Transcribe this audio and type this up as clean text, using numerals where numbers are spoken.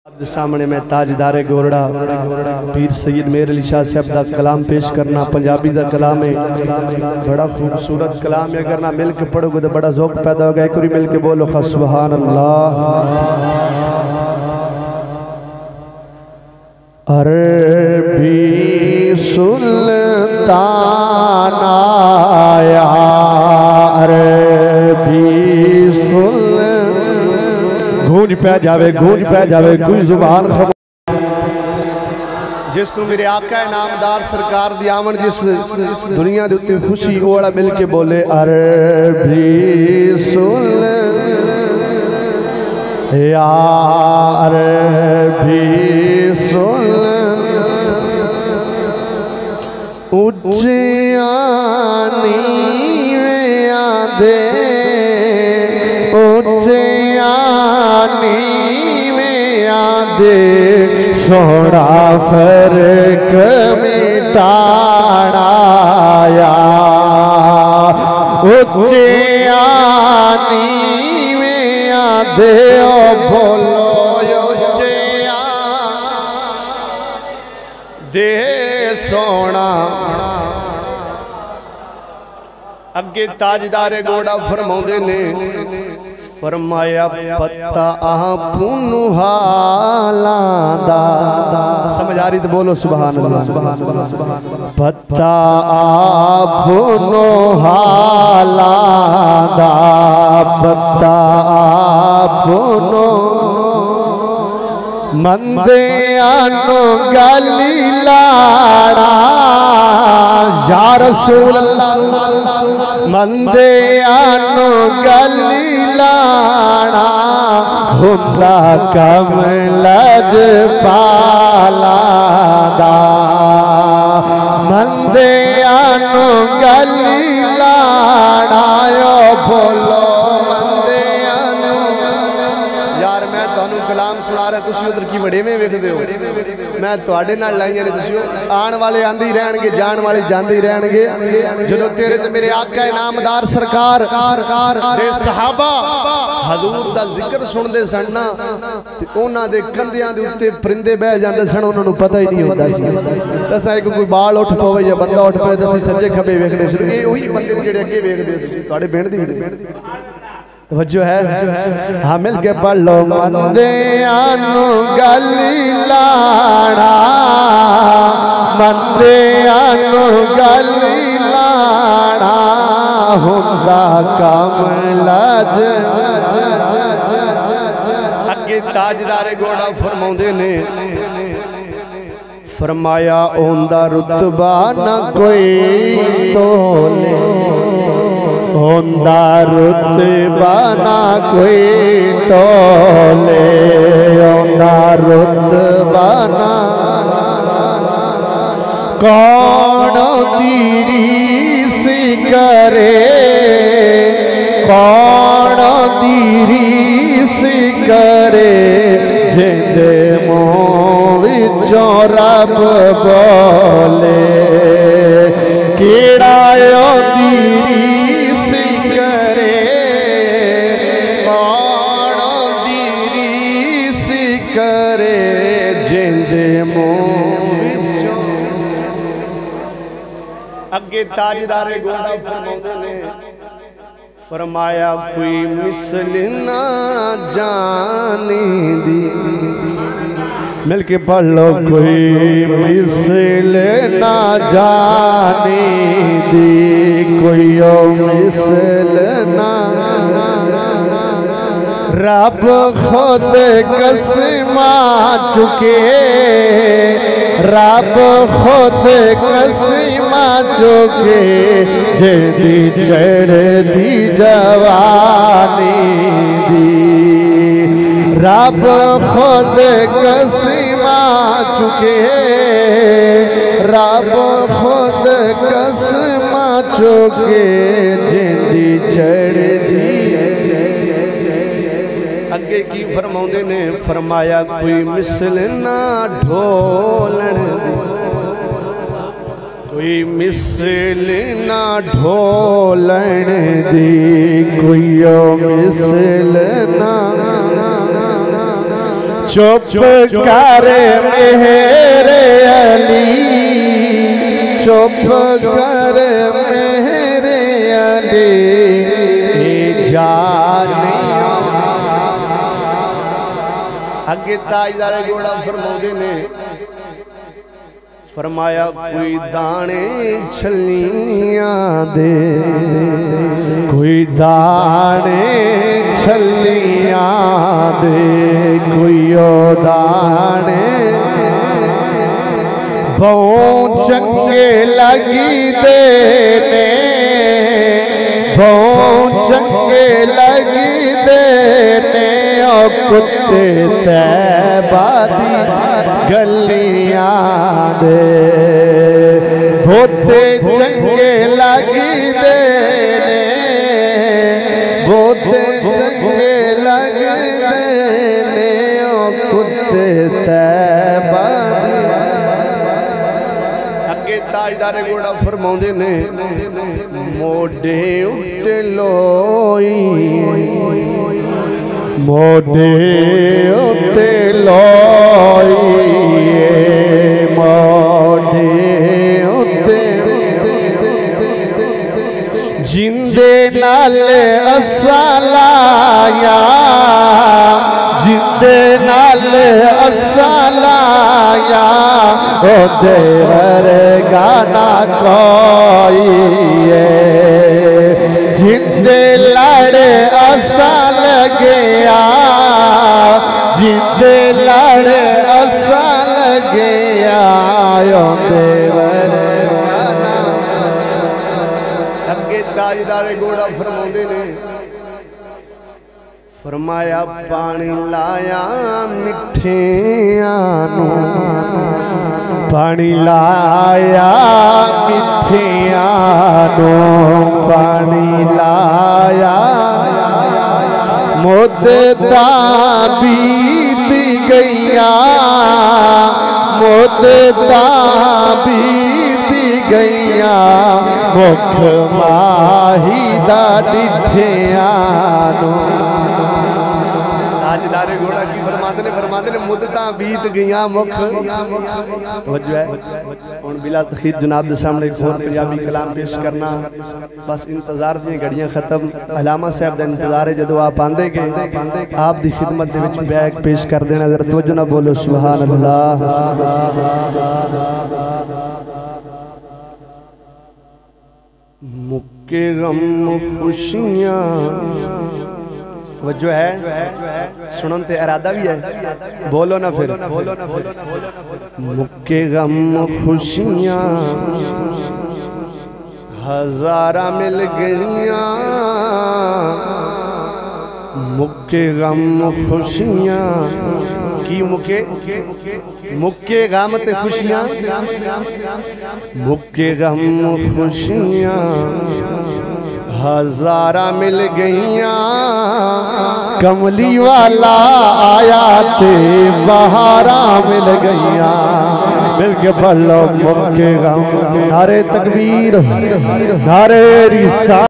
सामने मैं ताजदारे गोरड़ा पीर सैयद मेहर अली शाह साहब का कलाम पेश करना। पंजाबी का कलाम है, बड़ा खूबसूरत कलाम है। अगर ना मिल के पढ़ोगे तो बड़ा ज़ौक़ पैदा होगा। एक बार मिल के बोलो खा सुभान अल्लाह। अरबी सुल्तान आया, अरबी गूंज पै जावे कोई जुबान खबर जिस तू मेरे आका नामदार सरकार दी आमन जिस दुनिया दे उत्ते खुशी ओड़ा मिल के बोले अरबी सुन या अरबी सुन उच्चिया नीवियां दे उच्चिया सोना फर्क मिटाया उच्चिया नीवियां दे बोलो उच्चिया दे सोना। अगे ताजदारे गोड़ा फरमाउंदे ने फरमाया पत्ता आपुनु हालांदा। समझ आ रही तो बोलो सुभान अल्लाह। पत्ता आपुनु हालांदा, पत्ता आपुनु मंदे आनो गली लाड़ा या रसूल अल्लाह मंदे आनो गली लाड़ा हुंदा कमलज पालादा मंदे आनो गली लाड़ा यो बोलो मंदे आनो। यार मैं तुहानू कलाम सुना रहा तुसी उधर की बड़े में वेखदे हो। मैं तुहाडे नाल लाइयां ने तुसी आने वाले आंदे ही रहणगे जान वाले जांदे ही रहणगे। जदों तेरे ते मेरे आका नामदार सरकार दे सहाबा हजूर दा जिक्र सुनदे सन ना ते उन्हां दे कंधियां दे उत्ते परिंदे बह जांदे सन। उन्हां नूं पता ही नहीं हुंदा सी। दसा एक कोई बाल उठ पवे या बंदा उठ पवे दसी सज्जे खब्बे वेखदे सी। ये ओही बंदे जेड़े अगे वेखदे हो तुसी तुहाडे पिंड दी तवज्जो है। हाँ मिल के पढ़ लो मंदे आनो गली लाड़ा मंदे आनो गली लाड़ा हुंदा कमलज। अगे ताजदारे गोड़ा फरमाउंदे ने फरमाया ओंदा रुतबा न कोई तोले ओंदा रुतबा ना कोई तोले ओंदा रुतबा ना कौन दीरीस करे कौन दीरीस करे जिंदे मुँह विचों रब बोले केड़ा दीरी अगे ताजदारे गोड़ा फरमाउंदे ने फरमाया कोई मिसल ना जानी दी। मिल के पढ़ लो कोई मिसल ना जानी दी कोई मिसल ना रब खुद कसमा चुके रब खुद कसमा चुके जेदी चढ़ दी जवानी दी रब खुद कसमा चुके रब खुद कसमा चुके जेदी चढ़ दी। अगे की फरमाउंदे ने फरमाया कोई मिसल ना ढोलन कोई मिसल ना ढोलन दी कोई मिसल ना चुप कर मेरे अली, चुप कर मेरे अली जानिया। अगे ताजदारे घोड़ा फरमाते ने, फरमाया कोई दाने छलियां दे, कोई दाने छलियां दे, कोई ओ दाने बहु चंगे लगी दे ने, बहु चंगे लगी दे ने। ओ कुत्ते तैबा दी गलियां दे, बहुते चंगे लगी दे ने, बहुते चंगे लगी दे ने। ओ कुत्ते तैबा दी। अगे ताजदारे घोड़ा फरमाते ने, मोढे उत्ते लोई, मोढे उत्ते लोई, मोढे उत्ते जिंदे नाल असा लाया, जिंदे नाल असा लाया। ओ देवर गाना कोई जिंदे लड़े असा लगया, जिंदे लड़े असा लगया। ओ देवर गाना। अगे ताजदारे घोड़ा फरमाते ने, फरमाया पानी लाया मिठियां नू, पानी लाया मिठियां नू, पानी लाया मुद्दता बीत गईया, मुद्दता बीत गईया। मुख माही दा डिठिया नू। ताजदारे घोड़ा की फरमाते ने मुद्दता बीत गईया मुख। तवज्जो है हुण बिला तखीर जनाब दे सामने एक होर पंजाबी कलाम पेश करना। बस इंतजार दी घड़ियां खत्म, अलामा साहब दा इंतजार है जदों आप आंदे गए आप दी खिदमत दे विच बैग पेश कर देना। जरा तवज्जो ना बोलो सुभान अल्लाह। मुक्के गम खुशियां, वजह है सुनन ते इरादा भी है, बोलो ना फिर। मुक्के गम खुशियां हजारा मिल गईया, मुक्के गम खुशियां की मुके मुक्के गम ते खुशियां, मुक्के गम खुशियां हजारा मिल गईया। कमली वाला आया ते बहारा मिल गईया। मिल के पढ़ लो मुक्के गम। नारे तकबीर, नारे रिसा।